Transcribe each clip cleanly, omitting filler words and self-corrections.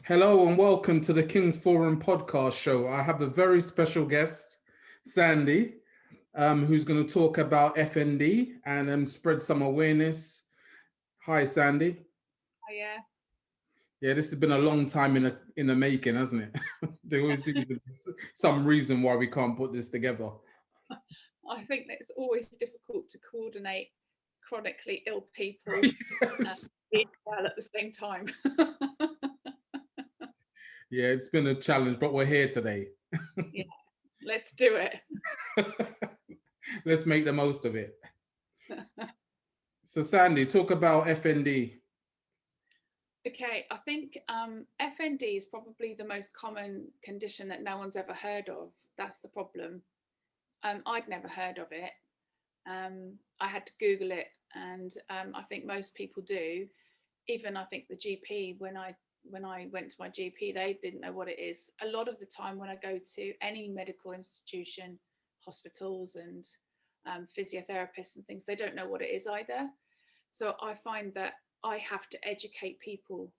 Hello and welcome to the King's Forum podcast show. I have a very special guest, Sandie, who's going to talk about FND and spread some awareness. Hi, Sandie. Oh, yeah. Yeah, this has been a long time in the making, hasn't it? There always seems to be some reason why we can't put this together. I think that it's always difficult to coordinate chronically ill people Yes. being well at the same time. Yeah, it's been a challenge, but we're here today. Yeah, let's do it. Let's make the most of it. So, Sandie, talk about FND. Okay, I think FND is probably the most common condition that no one's ever heard of. That's the problem. I'd never heard of it. I had to Google it, and I think most people do. Even I think the GP, when I went to my GP, they didn't know what it is. A lot of the time when I go to any medical institution, hospitals and physiotherapists and things, they don't know what it is either. So I find that I have to educate people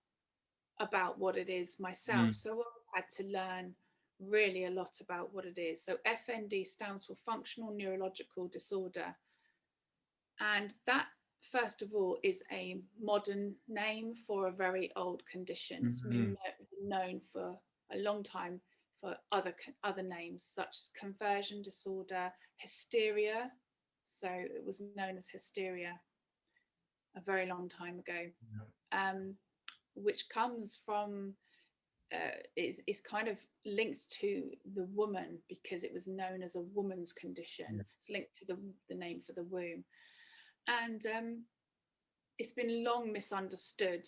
about what it is myself. So I've had to learn really a lot about what it is. So FND stands for Functional Neurological Disorder. And that, first of all, is a modern name for a very old condition. It's been known for a long time for other names such as conversion disorder, hysteria. So it was known as hysteria a very long time ago, which comes from is kind of linked to the woman because it was known as a woman's condition. It's linked to the name for the womb. And it's been long misunderstood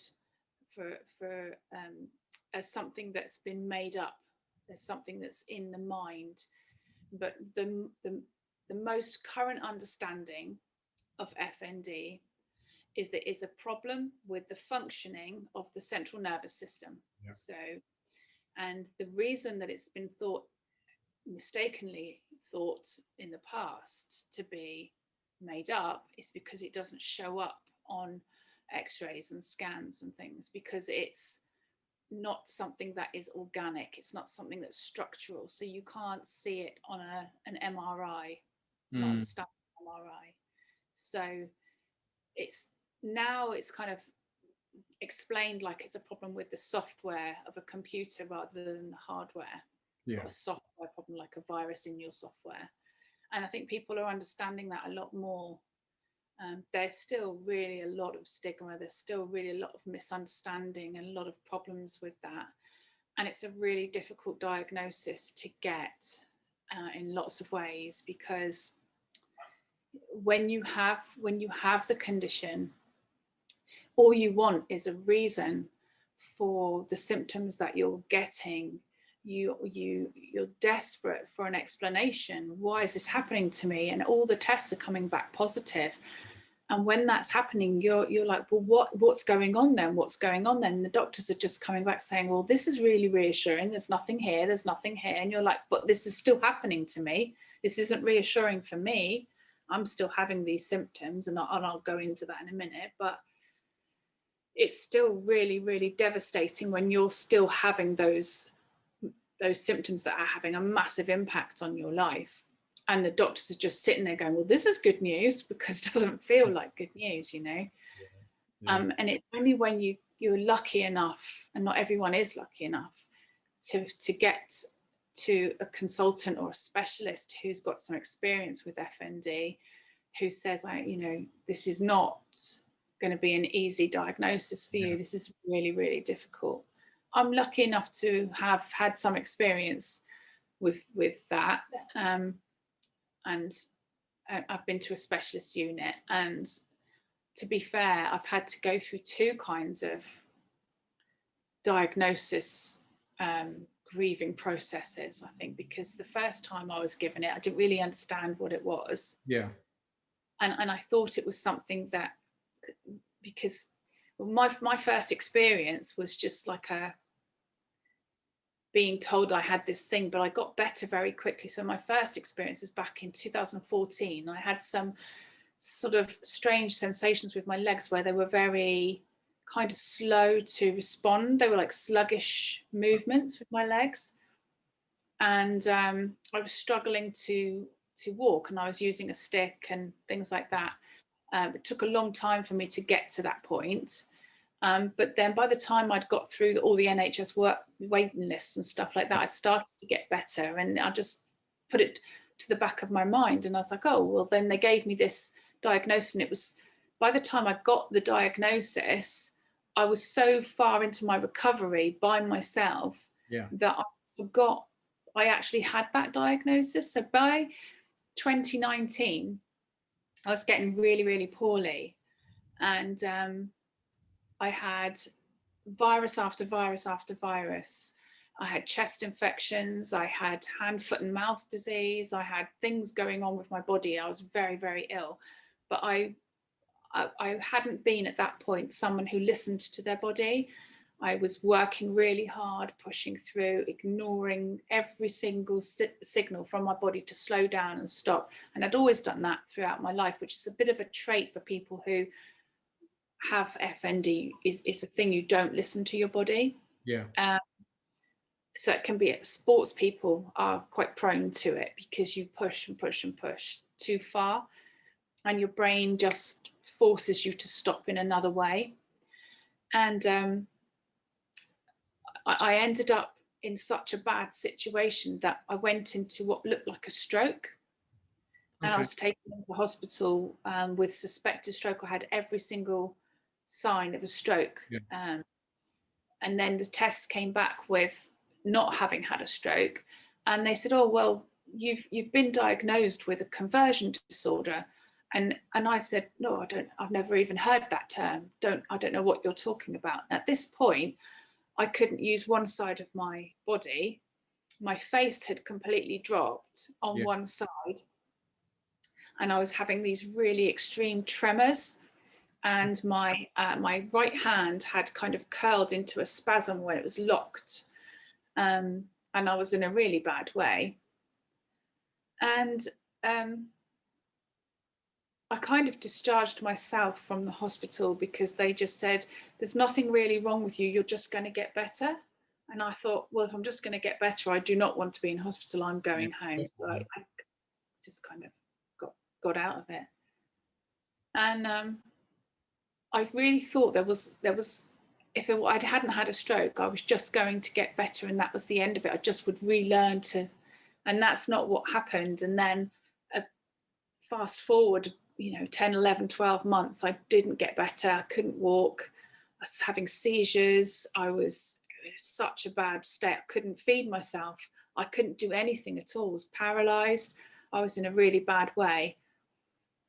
as something that's been made up, as something that's in the mind. But the most current understanding of FND is that it's a problem with the functioning of the central nervous system. So, and the reason that it's been mistakenly thought in the past to be made up is because it doesn't show up on x-rays and scans and things, because it's not something that is organic, it's not something that's structural, so you can't see it on an MRI, not on a standard MRI. So it's kind of explained like it's a problem with the software of a computer rather than the hardware. A software problem, like a virus in your software. And I think people are understanding that a lot more. There's still really a lot of stigma. There's still really a lot of misunderstanding and a lot of problems with that. And it's a really difficult diagnosis to get in lots of ways, because when you have the condition, all you want is a reason for the symptoms that you're getting. You're desperate for an explanation. Why is this happening to me? And all the tests are coming back positive. And when that's happening, you're like, well, what's going on then? What's going on then? And the doctors are just coming back saying, well, this is really reassuring. There's nothing here. There's nothing here. And you're like, but this is still happening to me. This isn't reassuring for me. I'm still having these symptoms, and I'll go into that in a minute. But it's still really, really devastating when you're still having those symptoms that are having a massive impact on your life, and the doctors are just sitting there going, well, this is good news, because it doesn't feel like good news, you know. And it's only when you're lucky enough, and not everyone is lucky enough, to get to a consultant or a specialist who's got some experience with FND, who says, this is not going to be an easy diagnosis for you. This is really, really difficult. I'm lucky enough to have had some experience with that, and I've been to a specialist unit. And to be fair, I've had to go through two kinds of diagnosis grieving processes, I think, because the first time I was given it, I didn't really understand what it was. And I thought it was something that, because my first experience was just like being told I had this thing, but I got better very quickly. So my first experience was back in 2014. I had some sort of strange sensations with my legs where they were very kind of slow to respond. They were like sluggish movements with my legs. And I was struggling to walk, and I was using a stick and things like that. It took a long time for me to get to that point. But then by the time I'd got through all the NHS waiting lists and stuff like that, I'd started to get better, and I just put it to the back of my mind. And I was like, oh, well, then they gave me this diagnosis. And it was, by the time I got the diagnosis, I was so far into my recovery by myself that I forgot I actually had that diagnosis. So by 2019, I was getting really, really poorly. And I had virus after virus after virus. I had chest infections. I had hand, foot, and mouth disease. I had things going on with my body. I was very, very ill. But I hadn't been at that point someone who listened to their body. I was working really hard, pushing through, ignoring every single signal from my body to slow down and stop. And I'd always done that throughout my life, which is a bit of a trait for people who have FND. Is a thing, you don't listen to your body. So it can be, sports people are quite prone to it because you push and push and push too far, and your brain just forces you to stop in another way. And I ended up in such a bad situation that I went into what looked like a stroke. And I was taken into the hospital with suspected stroke. I had every single sign of a stroke. And then the tests came back with not having had a stroke. And they said, oh, well, you've been diagnosed with a conversion disorder. And I said, no, I've never even heard that term. I don't know what you're talking about. At this point, I couldn't use one side of my body. My face had completely dropped on one side. And I was having these really extreme tremors. And my right hand had kind of curled into a spasm when it was locked. And I was in a really bad way. And I kind of discharged myself from the hospital because they just said, there's nothing really wrong with you. You're just going to get better. And I thought, well, if I'm just going to get better, I do not want to be in hospital. I'm going home. So I just kind of got out of it. And I really thought there was if I hadn't had a stroke, I was just going to get better, and that was the end of it. I just would relearn to, and that's not what happened. And then fast forward, 10, 11, 12 months, I didn't get better. I couldn't walk. I was having seizures. I was in such a bad state. I couldn't feed myself. I couldn't do anything at all. I was paralyzed. I was in a really bad way.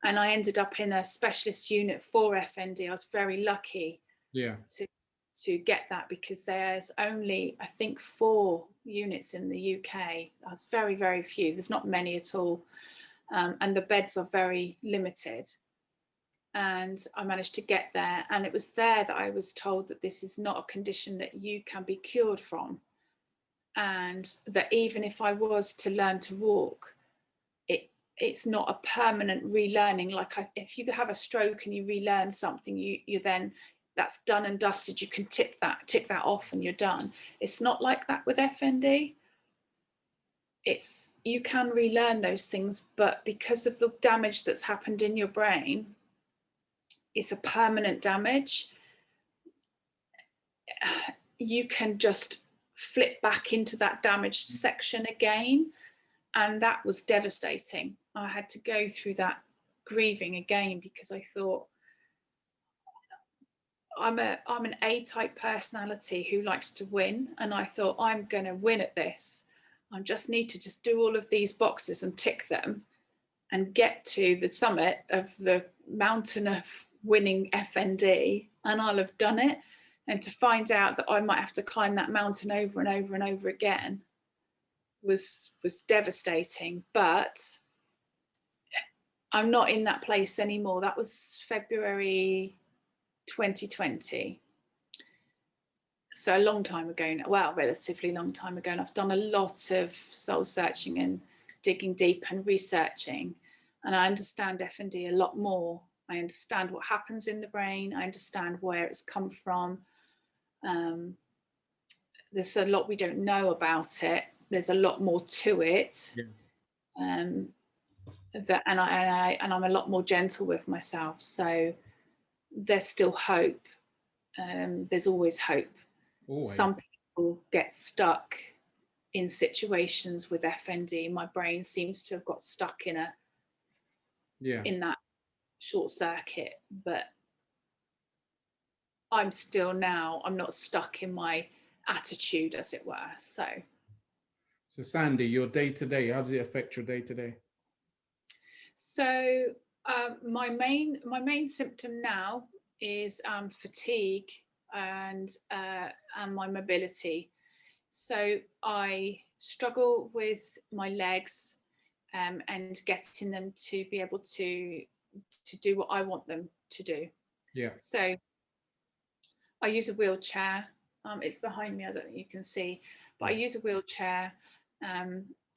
And I ended up in a specialist unit for FND. I was very lucky to get that, because there's only, I think, 4 units in the UK. That's very, very few. There's not many at all. And the beds are very limited. And I managed to get there. And it was there that I was told that this is not a condition that you can be cured from. And that even if I was to learn to walk, it's not a permanent relearning. Like if you have a stroke and you relearn something, you then, that's done and dusted. You can tick that off and you're done. It's not like that with FND. You can relearn those things, but because of the damage that's happened in your brain, it's a permanent damage. You can just flip back into that damaged section again. And that was devastating. I had to go through that grieving again, because I thought, I'm an A-type personality who likes to win. And I thought, I'm going to win at this. I just need to do all of these boxes and tick them and get to the summit of the mountain of winning FND, and I'll have done it. And to find out that I might have to climb that mountain over and over and over again was devastating. But I'm not in that place anymore. That was February 2020. So a long time ago now, well, relatively long time ago. And I've done a lot of soul searching and digging deep and researching. And I understand FND a lot more I understand what happens in the brain. I understand where it's come from. There's a lot we don't know about it. There's a lot more to it. Yeah. And I'm a lot more gentle with myself. So there's still hope. There's always hope. Always. Some people get stuck in situations with FND. My brain seems to have got stuck in that short circuit, but I'm not stuck in my attitude, as it were. So Sandie, your day to day, how does it affect your day to day? So my main symptom now is fatigue and my mobility. So I struggle with my legs and getting them to be able to do what I want them to do. Yeah. So I use a wheelchair. It's behind me. I don't think you can see, but I use a wheelchair,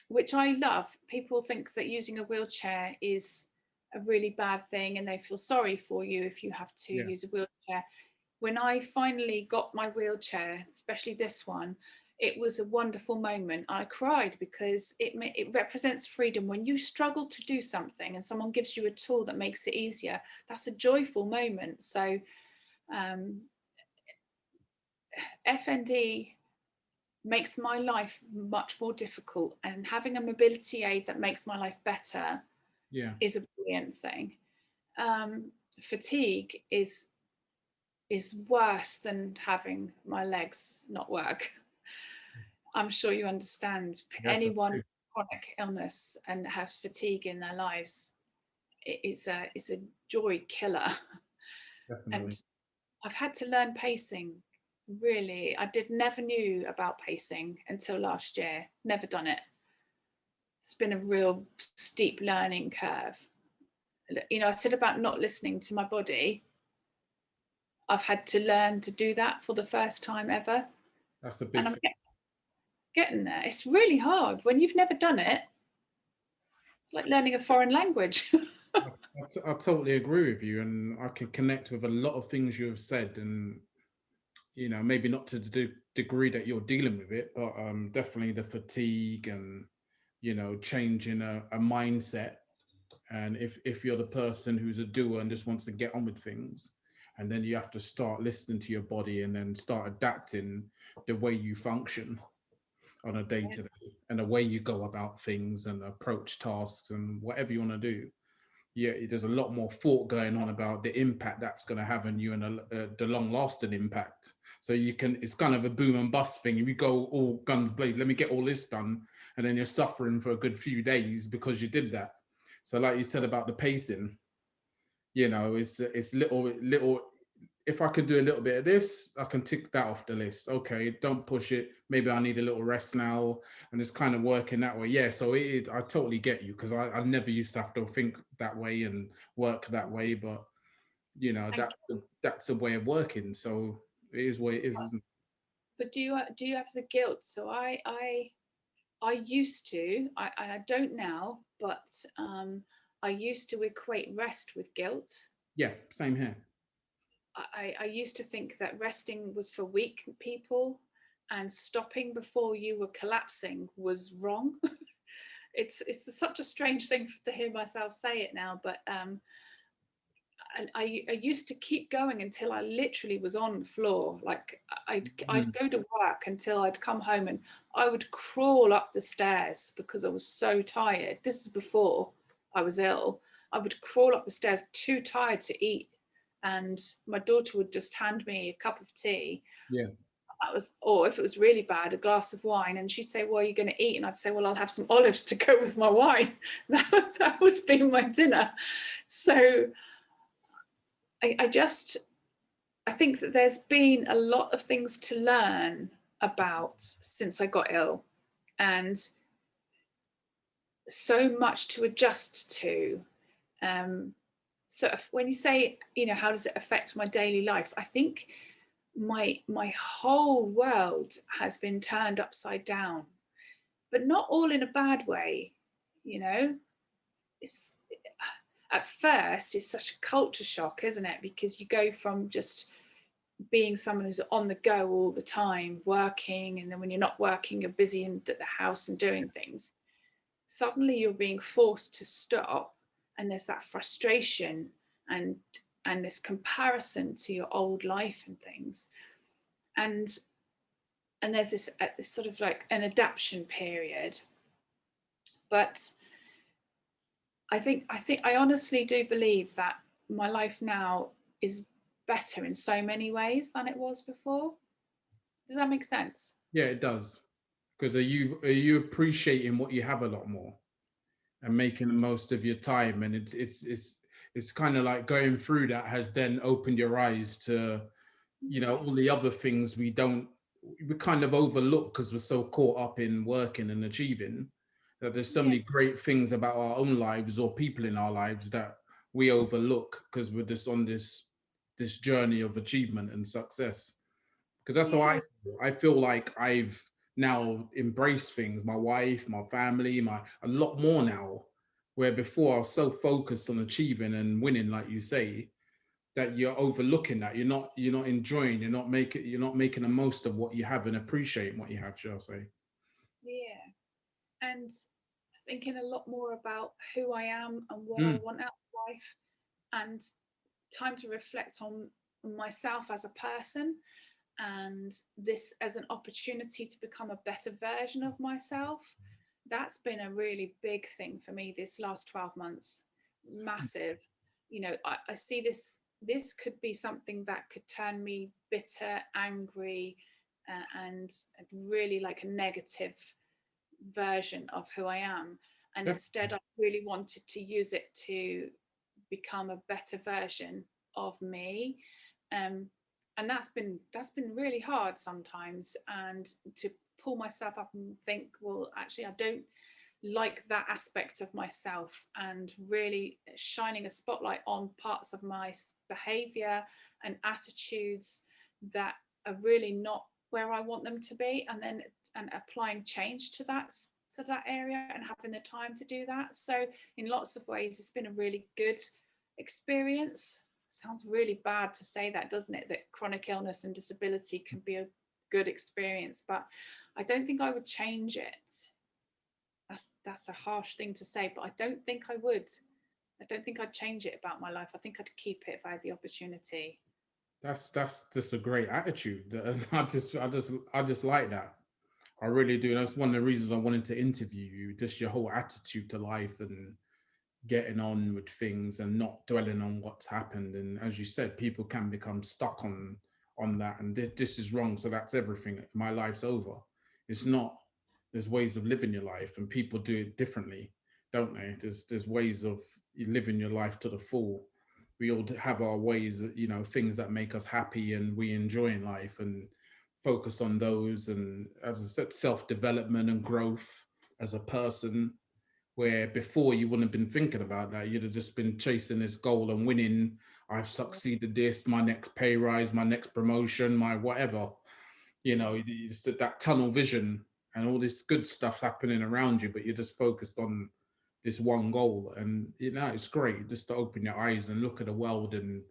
which I love. People think that using a wheelchair is a really bad thing, and they feel sorry for you if you have to use a wheelchair. When I finally got my wheelchair, especially this one, it was a wonderful moment. I cried because it represents freedom. When you struggle to do something and someone gives you a tool that makes it easier, that's a joyful moment. So FND makes my life much more difficult, and having a mobility aid that makes my life better is a brilliant thing. Fatigue is worse than having my legs not work. I'm sure you understand. Anyone with chronic illness and has fatigue in their lives, it's a joy killer. Definitely. And I've had to learn pacing. Really, never knew about pacing until last year. Never done it. It's been a real steep learning curve. I said about not listening to my body. I've had to learn to do that for the first time ever. That's a big thing. Getting there. It's really hard when you've never done it. It's like learning a foreign language. I totally agree with you, and I can connect with a lot of things you have said, and maybe not to the degree that you're dealing with it, but definitely the fatigue and changing a mindset. And if you're the person who's a doer and just wants to get on with things, and then you have to start listening to your body and then start adapting the way you function on a day-to-day and the way you go about things and approach tasks and whatever you want to do. There's a lot more thought going on about the impact that's going to have on you and the long-lasting impact. So it's kind of a boom and bust thing. If you go all guns blazing, let me get all this done, and then you're suffering for a good few days because you did that. So like you said about the pacing, it's little. If I could do a little bit of this, I can tick that off the list. Okay, don't push it. Maybe I need a little rest now, and it's kind of working that way. Yeah, so I totally get you, because I never used to have to think that way and work that way, but that's a way of working. So it is what it is, isn't it? But do you have the guilt? So I used to, I don't now, but I used to equate rest with guilt. Yeah, same here. I used to think that resting was for weak people and stopping before you were collapsing was wrong. It's such a strange thing to hear myself say it now, but I used to keep going until I literally was on the floor. Like I'd go to work until I'd come home, and I would crawl up the stairs because I was so tired. This is before I was ill. I would crawl up the stairs too tired to eat, and my daughter would just hand me a cup of tea. Yeah. Or if it was really bad, a glass of wine, and she'd say, "What are you going to eat?" And I'd say, "Well, I'll have some olives to go with my wine." That would be my dinner. So I think that there's been a lot of things to learn about since I got ill, and so much to adjust to. So when you say, how does it affect my daily life? I think my whole world has been turned upside down, but not all in a bad way. at first it's such a culture shock, isn't it? Because you go from just being someone who's on the go all the time, working, and then when you're not working, you're busy at the house and doing things. Suddenly you're being forced to stop, and there's that frustration and this comparison to your old life and things. And there's this sort of like an adaptation period. But I honestly do believe that my life now is better in so many ways than it was before. Does that make sense? Yeah, it does. Because are you appreciating what you have a lot more and making the most of your time? And it's kind of like going through that has then opened your eyes to, all the other things we kind of overlook because we're so caught up in working and achieving, that there's so Yeah, many great things about our own lives or people in our lives that we overlook because we're just on this journey of achievement and success. Because that's how yeah, I feel like I've now embraced things, my wife, my family, my a lot more now, where before I was so focused on achieving and winning, like you say, that you're overlooking that. You're not enjoying, you're not making the most of what you have and appreciating what you have, shall I say. yeah. And thinking a lot more about who I am and what I Mm, want out of life, and time to reflect on myself as a person, and this as an opportunity to become a better version of myself. That's been a really big thing for me this last 12 months. Massive. I see this could be something that could turn me bitter, angry, and really like a negative version of who I am. And def- instead, I really wanted to use it to become a better version of me. Um, and that's been really hard sometimes, and to pull myself up and think, well, actually, I don't like that aspect of myself, and really shining a spotlight on parts of my behavior and attitudes that are really not where I want them to be, and then and applying change to that area and having the time to do that. So in lots of ways it's been a really good experience. Sounds really bad to say that, doesn't it? That chronic illness and disability can be a good experience, but I don't think I would change it. That's a harsh thing to say, but I don't think I would. I don't think I'd change it about my life. I think I'd keep it if I had the opportunity. that's just a great attitude. I just like that. I really do. That's one of the reasons I wanted to interview you. Just your whole attitude to life and getting on with things and not dwelling on what's happened. And as you said, people can become stuck on that, and this is wrong, so that's everything. My life's over. It's not. There's ways of living your life, and people do it differently, don't they? There's ways of living your life to the full. We all have our ways, things that make us happy and we enjoy in life, and focus on those. And as I said, self development and growth as a person, where before you wouldn't have been thinking about that. You'd have just been chasing this goal and winning. I've Yeah, succeeded this, my next pay rise, my next promotion, my whatever. yeah, You just that tunnel vision and all this good stuff's happening around you, but you're just focused on this one goal. And it's great just to open your eyes and look at the world, and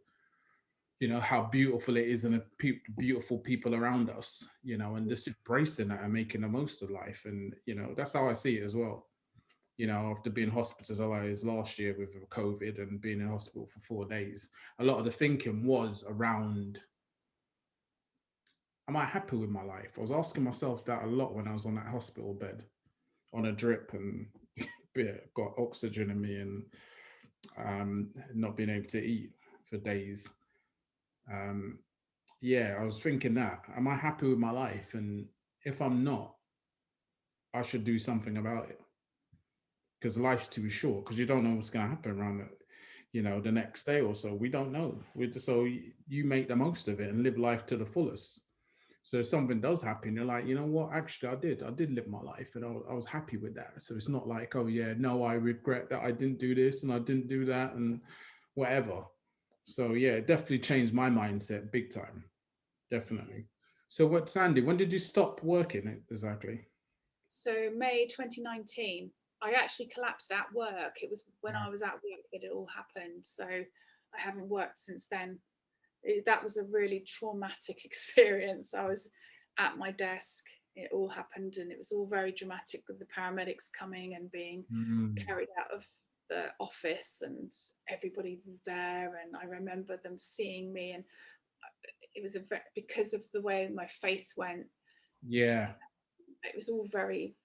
how beautiful it is, and the beautiful people around us, and just embracing that and making the most of life. And that's how I see it as well. After being hospitalized last year with COVID and being in hospital for 4 days, a lot of the thinking was around, am I happy with my life? I was asking myself that a lot when I was on that hospital bed on a drip and yeah, got oxygen in me, and not being able to eat for days. Um, yeah, I was thinking that, am I happy with my life? And if I'm not, I should do something about it, because life's too short, because you don't know what's going to happen around it, the next day or so. We don't know. So you make the most of it and live life to the fullest. So if something does happen, you're like, you know what, actually I did live my life, and I was happy with that. So it's not like, oh yeah, no, I regret that I didn't do this and I didn't do that and whatever. So yeah, it definitely changed my mindset big time. yeah. Definitely. So Sandie, when did you stop working exactly? So May 2019. I actually collapsed at work. It was when Wow. I was at work that it all happened. So I haven't worked since then. That was a really traumatic experience. I was at my desk. It all happened, and it was all very dramatic with the paramedics coming and being Mm. carried out of the office, and everybody was there. And I remember them seeing me, and it was because of the way my face went. Yeah. It was all very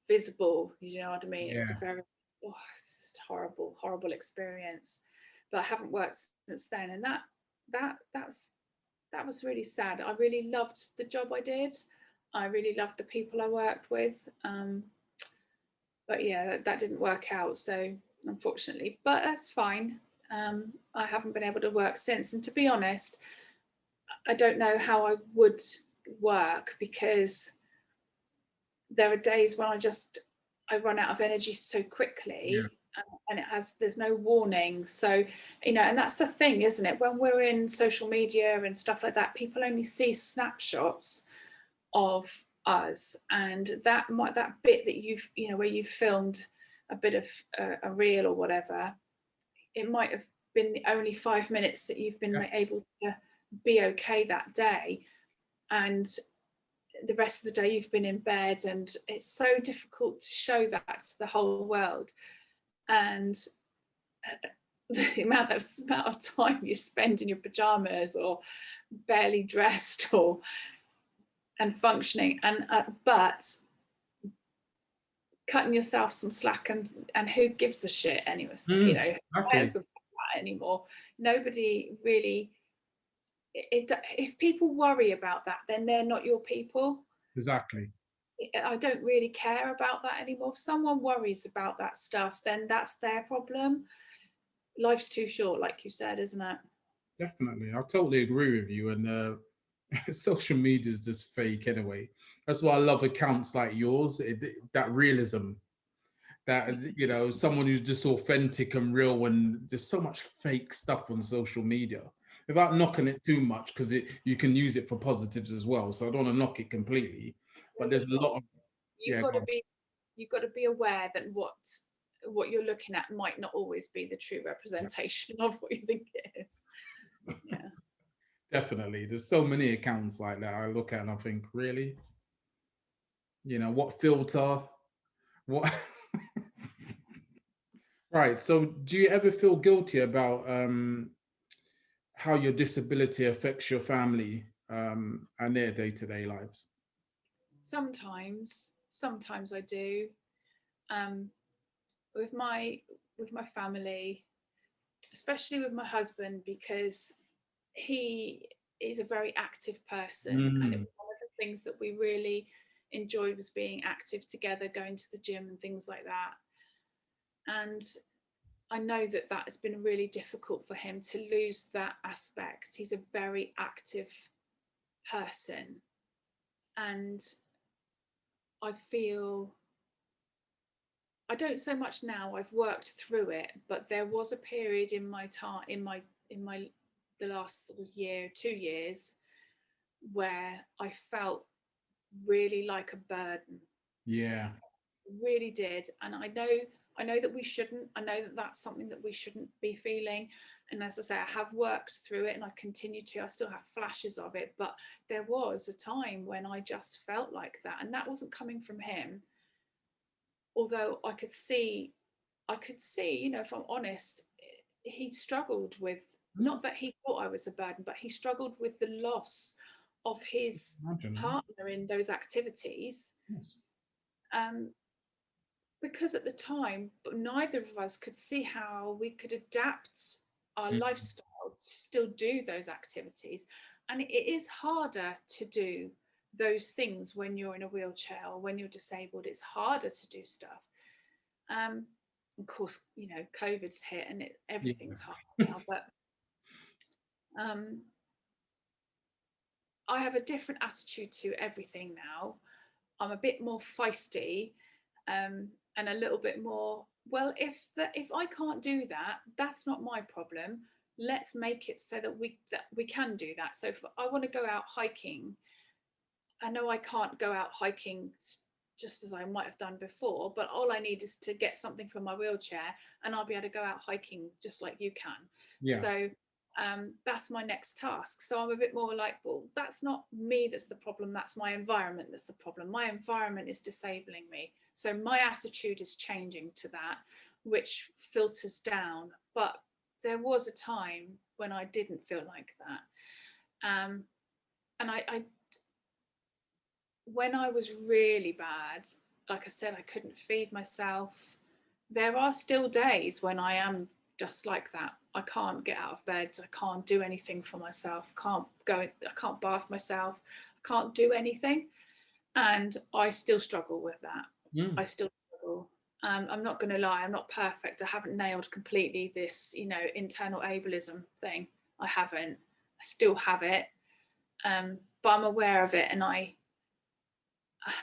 visible. You know what I mean? It was a Yeah. very, it's just horrible, horrible experience. But I haven't worked since then, and that that was that was really sad. I really loved the job I did. I really loved the people I worked with. But yeah, that didn't work out. So unfortunately, but that's fine. I haven't been able to work since, and to be honest, I don't know how I would work, because there are days when I run out of energy so Yeah. quickly, and there's no warning. So, and that's the thing, isn't it? When we're in social media and stuff like that, people only see snapshots of us, and that bit that where you filmed a bit of a reel or whatever, it might have been the only 5 minutes that you've been Yeah. able to be okay that day, and the rest of the day you've been in bed, and it's so difficult to show that to the whole world. And the amount of time you spend in your pajamas or barely dressed or and functioning, and but cutting yourself some slack, and who gives a shit anyway, Mm. who Exactly. cares about that anymore? Nobody really. If people worry about that, then they're not your people. Exactly. I don't really care about that anymore. If someone worries about that stuff, then that's their problem. Life's too short, like you said, isn't it? Definitely. I totally agree with you. And social media is just fake anyway. That's why I love accounts like yours. That realism, that someone who's just authentic and real, and there's so much fake stuff on social media. Without knocking it too much, because you can use it for positives as well. So I don't want to knock it completely, but There's a there's a lot. lot of You've yeah. got Go to on. be you've got to be aware that what you're looking at might not always be the true Yeah, representation of what you think it is. Yeah. definitely. There's so many accounts like that I look at and I think, really, what filter, what. Right. So, do you ever feel guilty about how your disability affects your family and their day-to-day lives? Sometimes I do. Um, with my family, especially with my husband, because he is a very active person, and it Mm, was one of the things that we really enjoyed was being active together, going to the gym and things like that. And I know that has been really difficult for him to lose that aspect. He's a very active person, and I feel I don't so much now. I've worked through it, but there was a period in my time in my the last sort of year, 2 years, where I felt really like a burden. yeah. Really did. And I know that we shouldn't. I know that that's something that we shouldn't be feeling. And as I say, I have worked through it, and I continue to. I still have flashes of it, but there was a time when I just felt like that, and that wasn't coming from him. Although I could see, if I'm honest, he struggled with, Mm, not that he thought I was a burden, but he struggled with the loss of his imagine. partner in those activities. Yes. Um, because at the time, neither of us could see how we could adapt our Mm, lifestyle to still do those activities. And it is harder to do those things when you're in a wheelchair or when you're disabled. It's harder to do stuff. Of course, COVID's hit, and yeah. everything's hard now. But um, I have a different attitude to everything now. I'm a bit more feisty, and a little bit more. Well, if I can't do that, that's not my problem. Let's make it so that we can do that. So if I want to go out hiking, I know I can't go out hiking just as I might have done before, but all I need is to get something from my wheelchair and I'll be able to go out hiking just like you can. Yeah. So that's my next task. So I'm a bit more like, well, that's not me that's the problem, that's my environment that's the problem. My environment is disabling me. So my attitude is changing to that, which filters down. But there was a time when I didn't feel like that. And I when I was really bad, like I said, I couldn't feed myself. There are still days when I am just like that. I can't get out of bed. I can't do anything for myself. I can't bath myself. I can't do anything. And I still struggle with that. Mm. I still struggle. I'm not going to lie. I'm not perfect. I haven't nailed completely this, internal ableism thing. I haven't. I still have it. But I'm aware of it, and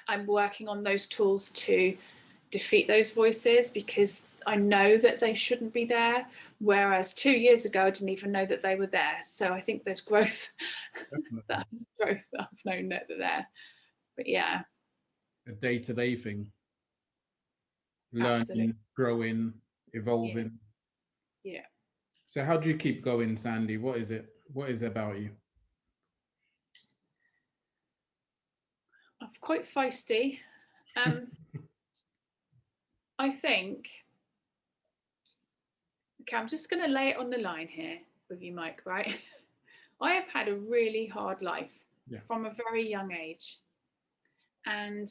I'm working on those tools to defeat those voices, because I know that they shouldn't be there. Whereas 2 years ago, I didn't even know that they were there. So I think there's growth. That's growth that I've known that they're there. But yeah, A day-to-day thing, absolutely. learning, growing, Yeah. evolving. Yeah. So how do you keep going, Sandie? What is it? What is it about you? I'm quite feisty. I think, okay, I'm just going to lay it on the line here with you, Mike, right? I have had a really hard life Yeah. from a very young age. And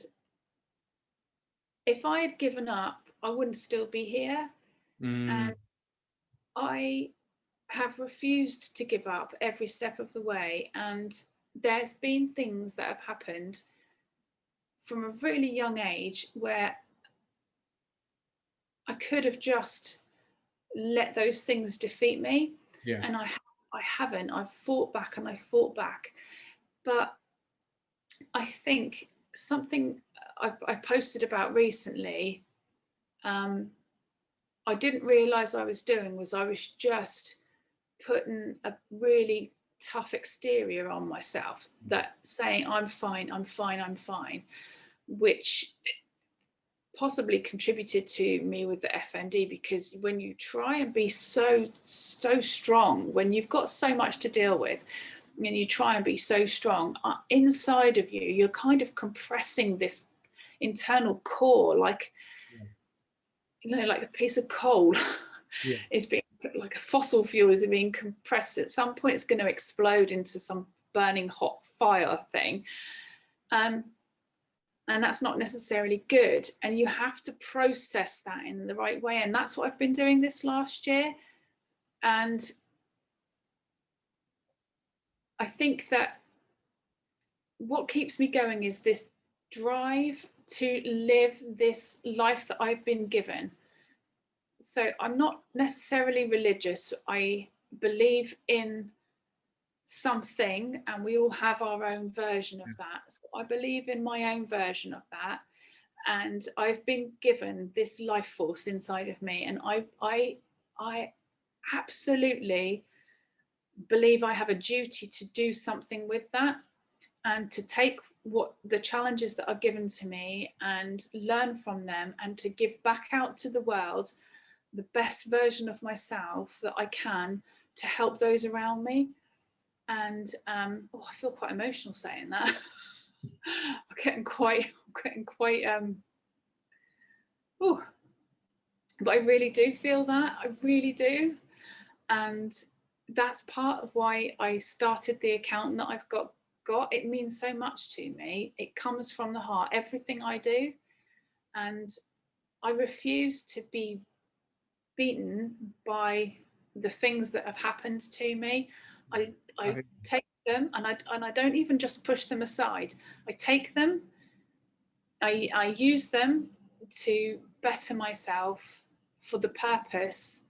if I had given up, I wouldn't still be here. Mm, And I have refused to give up every step of the way. And there's been things that have happened from a really young age where I could have just let those things defeat me. yeah. And I haven't. I've fought back and I fought back. But I think something I posted about recently, I didn't realize I was doing, was I was just putting a really tough exterior on myself, that saying I'm fine, I'm fine, I'm fine, which possibly contributed to me with the FND, because when you try and be so strong, when you've got so much to deal with, and you try and be so strong, inside of you, you're kind of compressing this internal core, like, like a piece of coal Yeah. is being, like a fossil fuel is being compressed. At some point, it's going to explode into some burning hot fire thing. And that's not necessarily good. And you have to process that in the right way. And that's what I've been doing this last year. And I think that what keeps me going is this drive to live this life that I've been given. So I'm not necessarily religious. I believe in something, and we all have our own version of that. So I believe in my own version of that. And I've been given this life force inside of me, and I absolutely believe I have a duty to do something with that, and to take what the challenges that are given to me and learn from them, and to give back out to the world the best version of myself that I can, to help those around me. And I feel quite emotional saying that. I'm getting quite oh, but I really do feel that. I really do. And that's part of why I started the account that I've got. It means so much to me. It comes from the heart, everything I do. And I refuse to be beaten by the things that have happened to me. I take them, and I don't even just push them aside. I take them, I use them to better myself for the purpose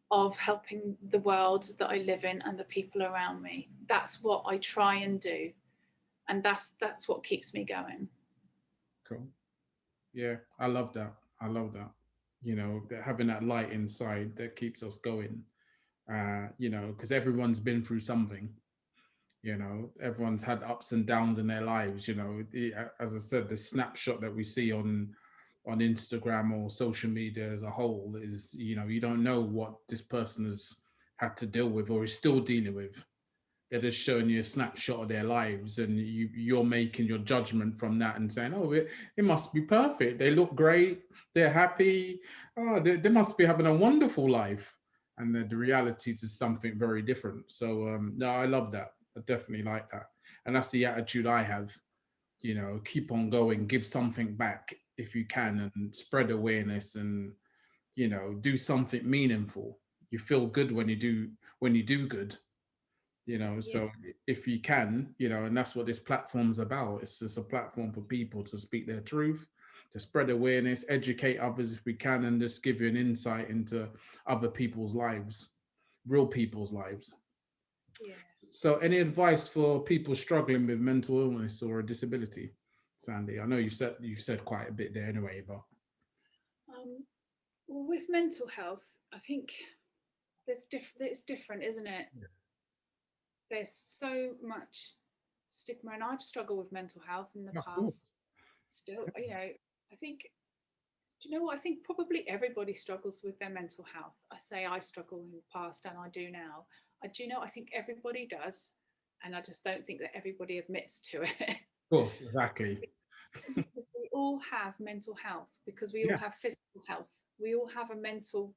of helping the world that I live in and the people around me. That's what I try and do. And that's what keeps me going. Cool. Yeah, I love that. I love that. Having that light inside that keeps us going. Because everyone's been through something. Everyone's had ups and downs in their lives. As I said, the snapshot that we see on Instagram or social media as a whole is, you don't know what this person has had to deal with or is still dealing with. They're just showing you a snapshot of their lives, and you're making your judgment from that and saying, oh, it must be perfect. They look great. They're happy. Oh, they must be having a wonderful life. And the reality is something very different. So, no, I love that. I definitely like that. And that's the attitude I have. Keep on going, give something back if you can, and spread awareness, and do something meaningful. You feel good when you do good. Yeah. So if you can, and that's what this platform's about. It's just a platform for people to speak their truth, to spread awareness, educate others if we can, and just give you an insight into other people's lives, real people's lives. Yeah. So any advice for people struggling with mental illness or a disability, Sandy? I know you've said quite a bit there anyway, but Well, with mental health, I think it's different, isn't it? There's so much stigma, and I've struggled with mental health in the of course. past. Still, I think. Do you know what? I think probably everybody struggles with their mental health. I say I struggle in the past, and I do now. I do know. I think everybody does, and I just don't think that everybody admits to it. Of course, exactly. Because we all have mental health, because we all Yeah, have physical health. We all have a mental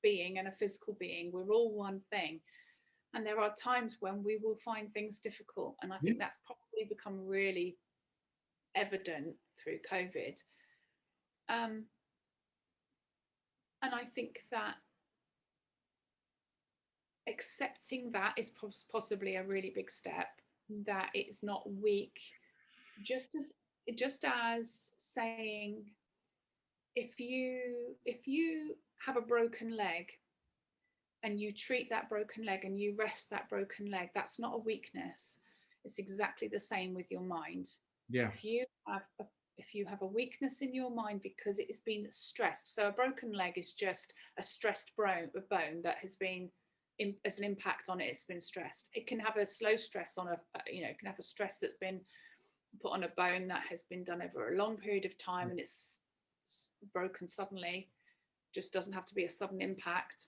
being and a physical being. We're all one thing. And there are times when we will find things difficult. And I yeah, think that's probably become really evident through COVID. Um, and I think that accepting that is possibly a really big step, that it's not weak, just as saying, if you have a broken leg and you treat that broken leg and you rest that broken leg, that's not a weakness. It's exactly the same with your mind. yeah, If you have a if you have a weakness in your mind because it has been stressed, so a broken leg is just a stressed bone that has been as an impact on it, it's been stressed. It can have a slow stress on it can have a stress that's been put on a bone that has been done over a long period of time, and it's broken suddenly. Just doesn't have to be a sudden impact.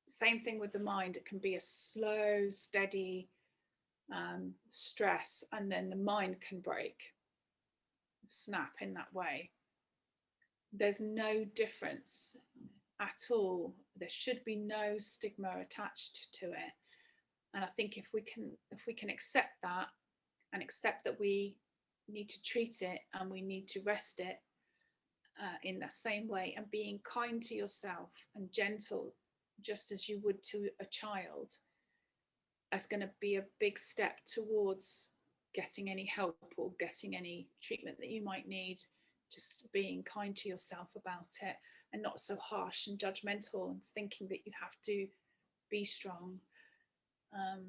Same thing with the mind. It can be a slow, steady stress, and then the mind can break, snap in that way. There's no difference at all. There should be no stigma attached to it. And I think if we can accept that, and accept that we need to treat it and we need to rest it in that same way, and being kind to yourself and gentle, just as you would to a child, that's going to be a big step towards getting any help or getting any treatment that you might need. Just being kind to yourself about it, and not so harsh and judgmental and thinking that you have to be strong um,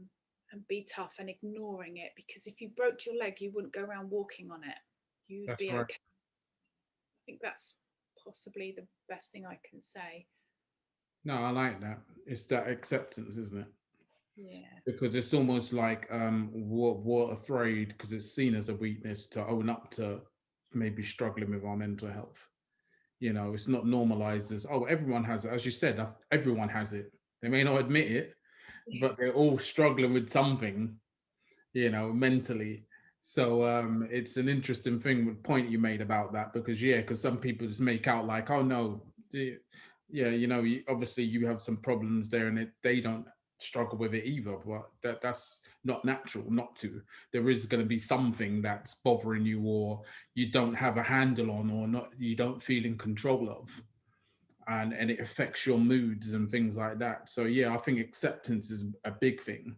and be tough and ignoring it, because if you broke your leg you wouldn't go around walking on it. You'd that's be right. okay. I think that's possibly the best thing I can say. No, I like that. It's that acceptance, isn't it? Yeah. Because it's almost like we're afraid because it's seen as a weakness to own up to maybe struggling with our mental health. It's not normalized as, oh, everyone has it. As you said, everyone has it. They may not admit it, Yeah. but they're all struggling with something, mentally. So it's an interesting point you made about that, because because some people just make out like, oh no, yeah, obviously you have some problems there, and they don't struggle with it either. But that's not natural not to. There is going to be something that's bothering you, or you don't have a handle on, or not, you don't feel in control of, and it affects your moods and things like that. So yeah, I think acceptance is a big thing,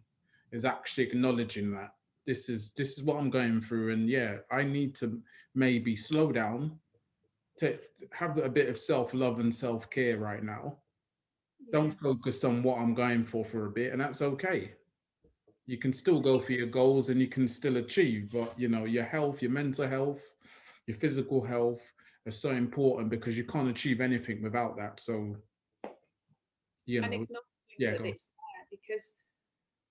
is actually acknowledging that this is what I'm going through, and yeah, I need to maybe slow down, to have a bit of self-love and self-care right now. Yeah. Don't focus on what I'm going for a bit, and that's okay. You can still go for your goals and you can still achieve, but your health, your mental health, your physical health are so important, because you can't achieve anything without that. So you And know acknowledging yeah, that go on. it's there, because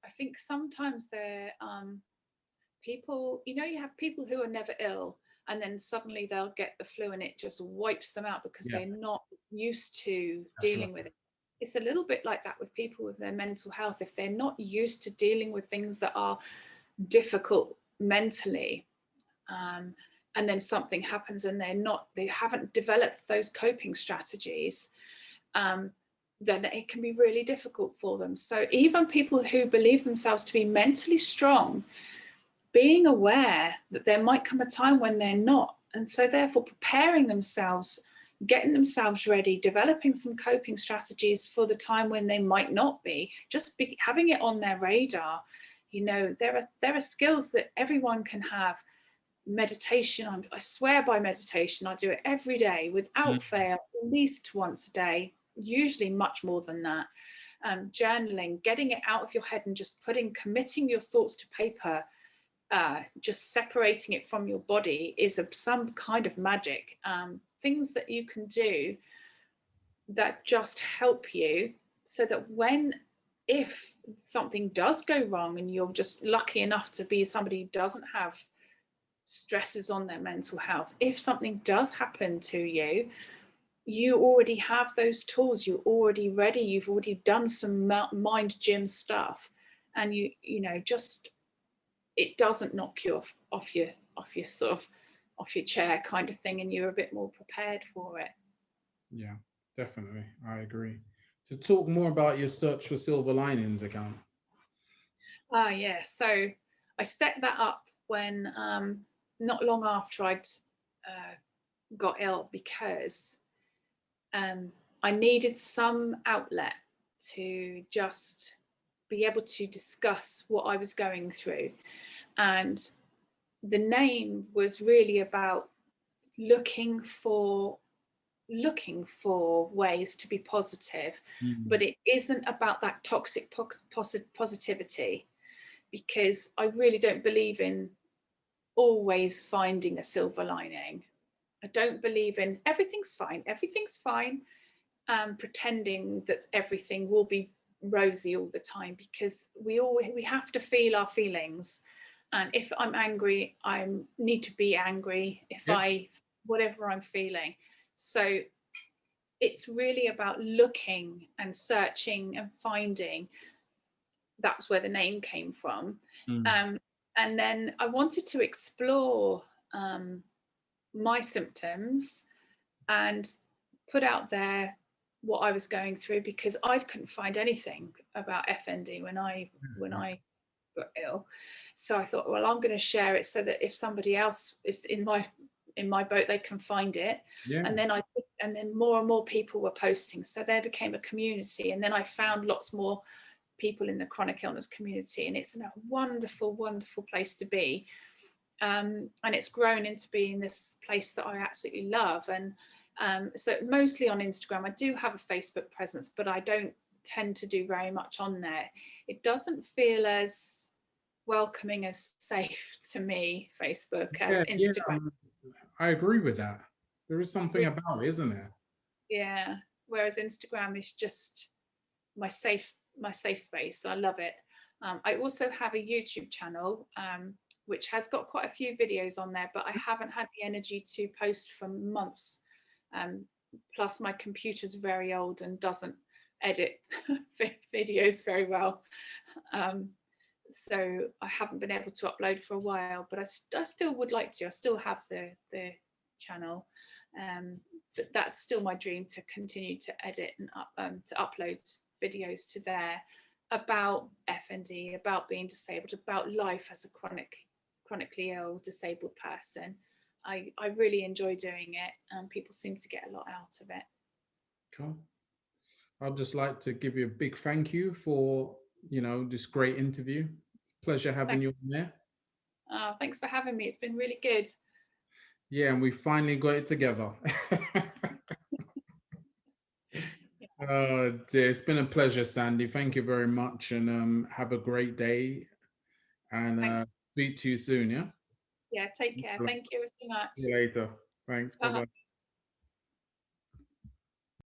I think sometimes they're people, you know, you have people who are never ill and then suddenly they'll get the flu and it just wipes them out because Yeah, they're not used to that's right. dealing with it. It's a little bit like that with people with their mental health. If they're not used to dealing with things that are difficult mentally, and then something happens and they haven't developed those coping strategies, then it can be really difficult for them. So even people who believe themselves to be mentally strong, being aware that there might come a time when they're not, and so therefore preparing themselves, getting themselves ready, developing some coping strategies for the time when they might not be, having it on their radar. You know, there are skills that everyone can have. Meditation, I swear by meditation. I do it every day without fail, at least once a day, usually much more than that. Journaling, getting it out of your head and just committing your thoughts to paper, just separating it from your body is some kind of magic. Things that you can do that just help you so that if something does go wrong and you're just lucky enough to be somebody who doesn't have stresses on their mental health, if something does happen to you, you already have those tools, you're already ready, you've already done some mind gym stuff, and you know, just it doesn't knock you off your sort of off your chair kind of thing, and you're a bit more prepared for it. Yeah, definitely. I agree. To talk more about your Search for Silver Linings account. Yeah, so I set that up when not long after I'd got ill, because I needed some outlet to just be able to discuss what I was going through. And the name was really about looking for ways to be positive, but it isn't about that toxic positivity, because I really don't believe in always finding a silver lining. I don't believe in everything's fine, pretending that everything will be rosy all the time, because we have to feel our feelings. And if I'm angry, I need to be angry. If Yeah. whatever I'm feeling. So it's really about looking and searching and finding. That's where the name came from. And then I wanted to explore my symptoms and put out there what I was going through, because I couldn't find anything about FND when I got ill. So I thought, well, I'm going to share it so that if somebody else is in my boat, they can find it. Yeah. And then more and more people were posting, so there became a community. And then I found lots more people in the chronic illness community, and it's a wonderful, wonderful place to be. And it's grown into being this place that I absolutely love. And so mostly on Instagram. I do have a Facebook presence, but I don't tend to do very much on there. It doesn't feel as welcoming, as safe to me, Facebook, as Instagram. I agree with that. There is something Really, about it, isn't it? yeah. Whereas Instagram is just my safe space. I love it. I also have a YouTube channel, which has got quite a few videos on there, but I haven't had the energy to post for months. Plus my computer's very old and doesn't edit videos very well. So I haven't been able to upload for a while, but I still would like to. I still have the channel. But that's still my dream, to continue to edit and to upload videos to there about FND, about being disabled, about life as a chronically ill disabled person. I really enjoy doing it, and people seem to get a lot out of it. Cool. I'd just like to give you a big thank you for, this great interview. Pleasure having you on there. Thanks for having me. It's been really good. Yeah, and we finally got it together. Oh dear, it's been a pleasure, Sandie. Thank you very much, and have a great day. And speak to you soon. Yeah. Yeah. Take care. Thank you so much. See you later. Thanks. Bye bye.